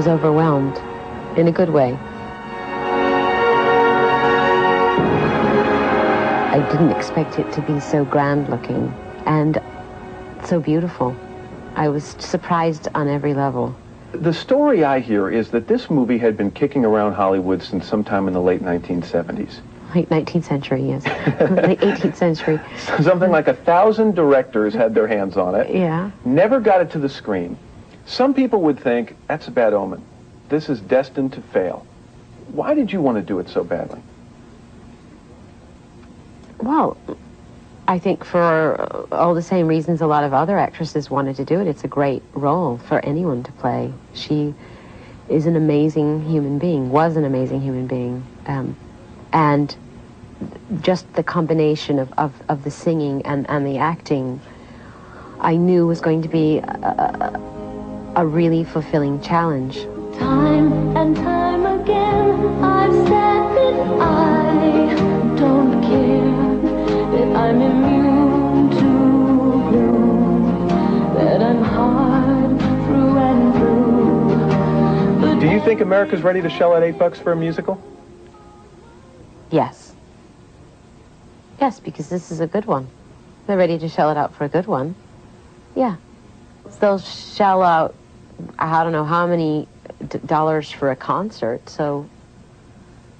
was overwhelmed in a good way. I didn't expect it to be so grand looking and so beautiful. I was surprised on every level. The story I hear is that this movie had been kicking around Hollywood since sometime in the late 1970s. Late 19th century, yes. Late 18th century. Something like 1,000 directors had their hands on it. Yeah. Never got it to the screen. Some people would think, that's a bad omen. This is destined to fail. Why did you want to do it so badly? Well, I think for all the same reasons a lot of other actresses wanted to do it. It's a great role for anyone to play. She is an amazing human being, was an amazing human being. And just the combination of the singing and the acting, I knew was going to be a really fulfilling challenge. Time and time again, I've said that I don't care, that I'm immune to gloom, that I'm hard through and through. Do you think America's ready to shell out $8 for a musical? Yes. Yes, because this is a good one. They're ready to shell it out for a good one. Yeah. They'll shell out, I don't know how many dollars for a concert, so,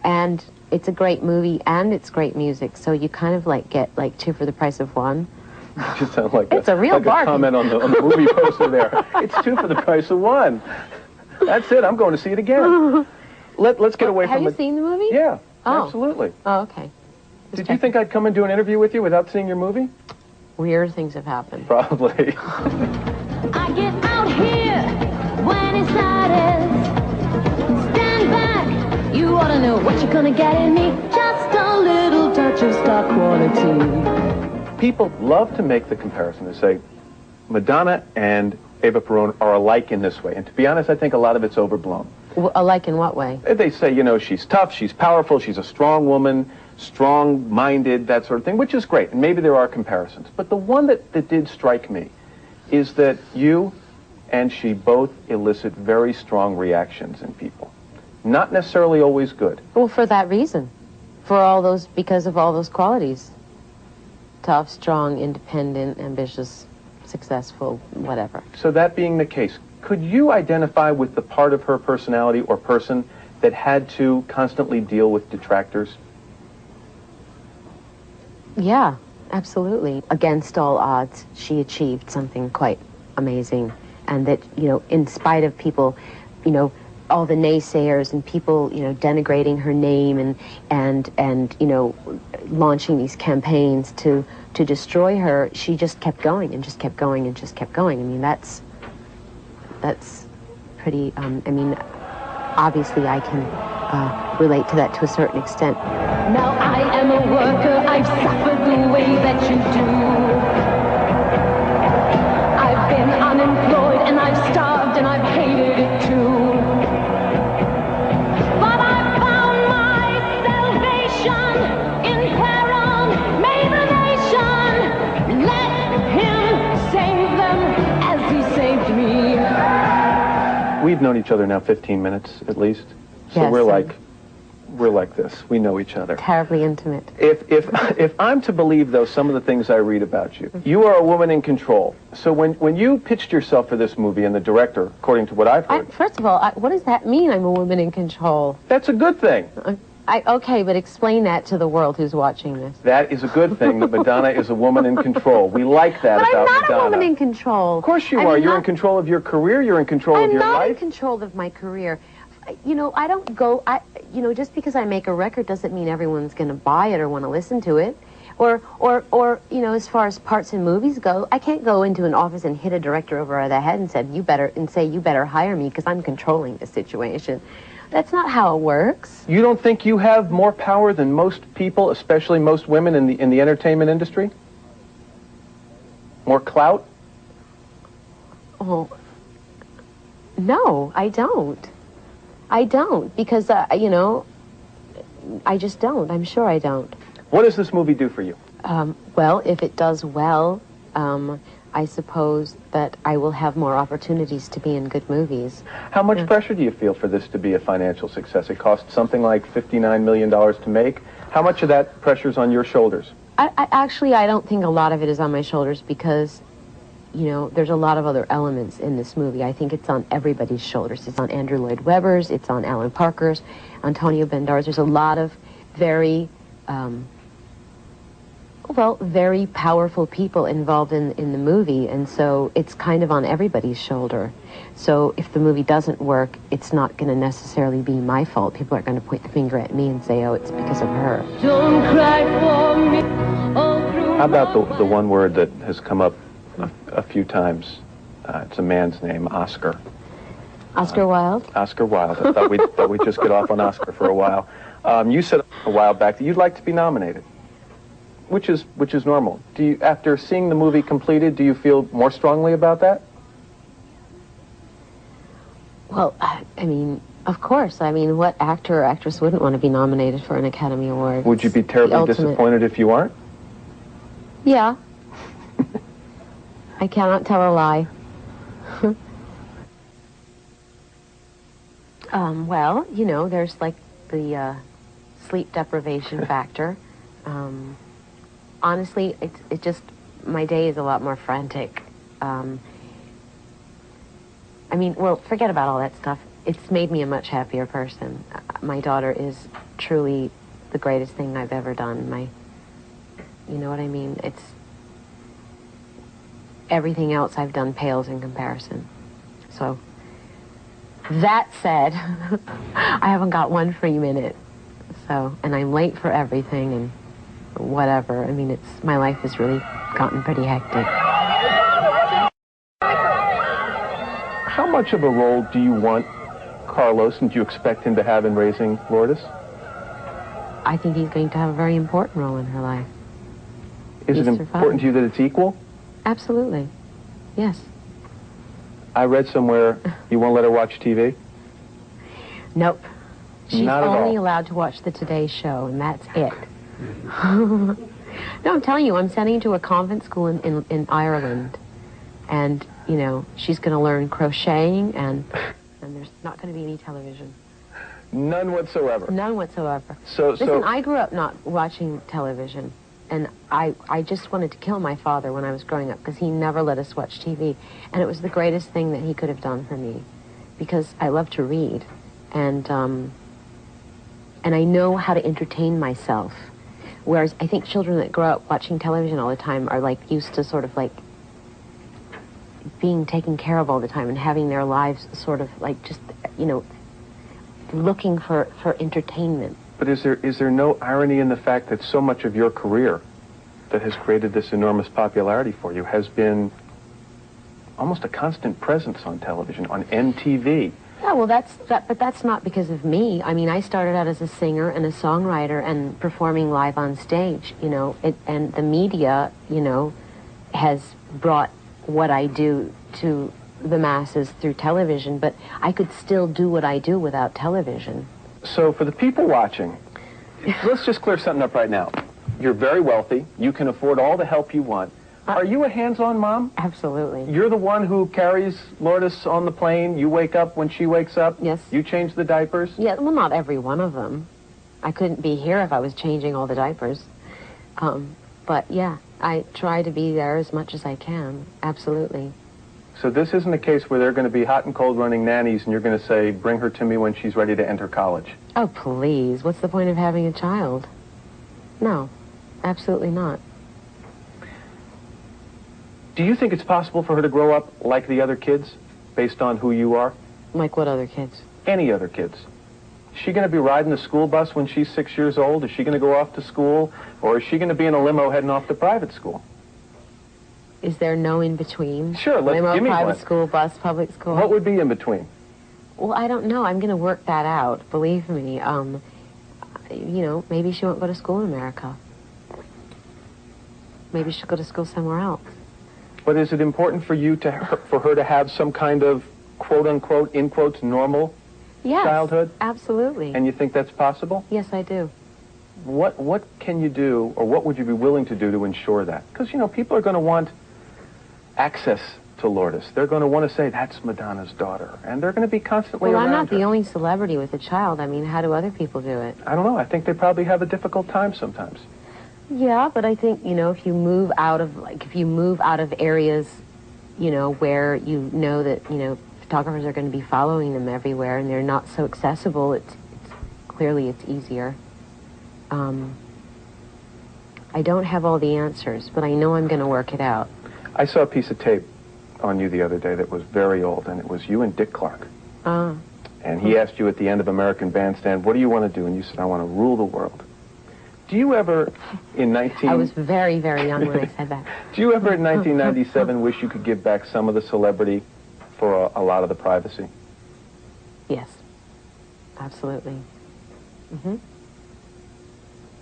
and it's a great movie and it's great music, so you kind of like get like two for the price of one. Just sound like it's a real like bargain. A comment on the movie poster there. It's two for the price of one. That's it. I'm going to see it again. Let's get away from it. Have you seen the movie? Yeah, oh. Absolutely. Oh, okay. Did you think I'd come and do an interview with you without seeing your movie? Weird things have happened. Probably. I get out here when it's hottest. Stand back, you ought to know what you're gonna get in me. Just a little touch of star quality. People love to make the comparison and say, Madonna and Eva Perón are alike in this way. And to be honest, I think a lot of it's overblown. Alike in what way? They say, you know, she's tough, she's powerful, she's a strong woman, strong-minded, that sort of thing, which is great. And maybe there are comparisons. But the one that did strike me is that you and she both elicit very strong reactions in people. Not necessarily always good. Well, for that reason. For all those, because of all those qualities. Tough, strong, independent, ambitious, successful, whatever. So that being the case, could you identify with the part of her personality or person that had to constantly deal with detractors? Yeah, absolutely. Against all odds, she achieved something quite amazing. And that, you know, in spite of people, you know, all the naysayers and people, you know, denigrating her name and you know, launching these campaigns to destroy her, she just kept going and just kept going and just kept going. I mean, that's pretty, I mean, obviously I can relate to that to a certain extent. Now I am a worker, I've suffered the way that you do. I've been unemployed and I've starved and I've hated it too. But I found my salvation in Perón, made the nation. Let him save them as he saved me. We've known each other now 15 minutes at least. So yes, we're like this. We know each other. Terribly intimate. If I'm to believe, though, some of the things I read about you, you are a woman in control. So when you pitched yourself for this movie and the director, according to what I've heard... First of all, what does that mean, I'm a woman in control? That's a good thing. Okay, but explain that to the world who's watching this. That is a good thing, that Madonna is a woman in control. We like that but about Madonna. I'm not a woman in control. Of course you are. You're in control of your career. You're in control of your life. I'm not in control of my career. You know, I don't go, you know, just because I make a record doesn't mean everyone's going to buy it or want to listen to it. Or, you know, as far as parts in movies go, I can't go into an office and hit a director over the head and say, you better hire me because I'm controlling the situation. That's not how it works. You don't think you have more power than most people, especially most women in the entertainment industry? More clout? Oh, no, I don't. I don't, because, you know, I just don't. I'm sure I don't. What does this movie do for you? Well, if it does well, I I suppose that I will have more opportunities to be in good movies. How much pressure do you feel for this to be a financial success? It cost something like $59 million to make. How much of that pressure's on your shoulders? Actually, I don't think a lot of it is on my shoulders because, you know, there's a lot of other elements in this movie. I think it's on everybody's shoulders. It's on Andrew Lloyd Webber's, it's on Alan Parker's, Antonio Banderas. There's a lot of very, very powerful people involved in the movie, and so it's kind of on everybody's shoulder. So if the movie doesn't work, it's not going to necessarily be my fault. People are going to point the finger at me and say, oh, it's because of her. Don't cry for me all through. How about the one word that has come up a few times? It's a man's name, Oscar. Oscar Wilde? Oscar Wilde. I thought we'd just get off on Oscar for a while. You said a while back that you'd like to be nominated, which is normal. Do you, after seeing the movie completed, do you feel more strongly about that? Well, I mean, of course. I mean, what actor or actress wouldn't want to be nominated for an Academy Award? Would you be terribly disappointed if you aren't? Yeah. I cannot tell a lie. Well, you know, there's like the sleep deprivation factor. Honestly, it just, my day is a lot more frantic. I mean, well, forget about all that stuff. It's made me a much happier person. My daughter is truly the greatest thing I've ever done. You know what I mean? It's, everything else I've done pales in comparison. So, that said, I haven't got one free minute. So, and I'm late for everything and whatever. I mean, my life has really gotten pretty hectic. How much of a role do you want Carlos and do you expect him to have in raising Lourdes? I think he's going to have a very important role in her life. Is it important to you that it's equal? Absolutely. Yes. I read somewhere you won't let her watch TV? Nope. She's Not at only all. allowed to watch the Today Show, and that's it. No, I'm telling you, I'm sending her to a convent school in Ireland. And, you know, she's going to learn crocheting, and there's not going to be any television. None whatsoever. None whatsoever. So I grew up not watching television, and I just wanted to kill my father when I was growing up because he never let us watch TV. And it was the greatest thing that he could have done for me because I love to read. And I know how to entertain myself. Whereas I think children that grow up watching television all the time are like used to sort of like being taken care of all the time and having their lives sort of like just, you know, looking for entertainment. But is there no irony in the fact that so much of your career that has created this enormous popularity for you has been almost a constant presence on television, on MTV? Yeah, well, but that's not because of me. I mean, I started out as a singer and a songwriter and performing live on stage, you know, and the media, you know, has brought what I do to the masses through television, but I could still do what I do without television. So for the people watching, let's just clear something up right now. You're very wealthy. You can afford all the help you want. Are you a hands-on mom? Absolutely. You're the one who carries Lourdes on the plane. You wake up when she wakes up. Yes. You change the diapers. Yeah, well, not every one of them. I couldn't be here if I was changing all the diapers. But yeah, I try to be there as much as I can. Absolutely. So this isn't a case where they're going to be hot and cold running nannies and you're going to say, bring her to me when she's ready to enter college. Oh, please. What's the point of having a child? No, absolutely not. Do you think it's possible for her to grow up like the other kids, based on who you are? Like what other kids? Any other kids. Is she going to be riding the school bus when she's 6 years old? Is she going to go off to school? Or is she going to be in a limo heading off to private school? Is there no in-between? Sure, limo, give me private one. school, bus, public school? What would be in between? Well, I don't know. I'm going to work that out, believe me. You know, maybe she won't go to school in America. Maybe she'll go to school somewhere else. But is it important for you for her to have some kind of quote-unquote, in quotes, normal childhood? Absolutely. And you think that's possible? Yes, I do. What can you do, or what would you be willing to do to ensure that? Because, you know, people are going to want access to Lourdes. They're going to want to say, that's Madonna's daughter. And they're going to be constantly Well, around I'm not her. the only celebrity with a child. I mean, how do other people do it? I don't know. I think they probably have a difficult time sometimes. Yeah, but I think, you know, if you move out of areas, you know, where you know that, you know, photographers are going to be following them everywhere and they're not so accessible, it's clearly it's easier. I don't have all the answers, but I know I'm going to work it out. I saw a piece of tape on you the other day that was very old, and it was you and Dick Clark. And he asked you at the end of American Bandstand, what do you want to do? And you said, I want to rule the world. Do you ever, in 19... I was very, very young when I said that. Do you ever, in 1997, wish you could give back some of the celebrity for a lot of the privacy? Yes, absolutely. Mm-hmm.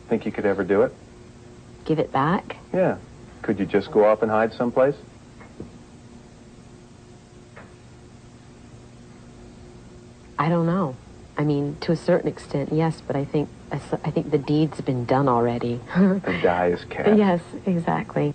Think you could ever do it? Give it back? Yeah. Could you just go off and hide someplace? I don't know. I mean, to a certain extent, yes, but I think the deed's been done already. The die is cast. Yes, exactly.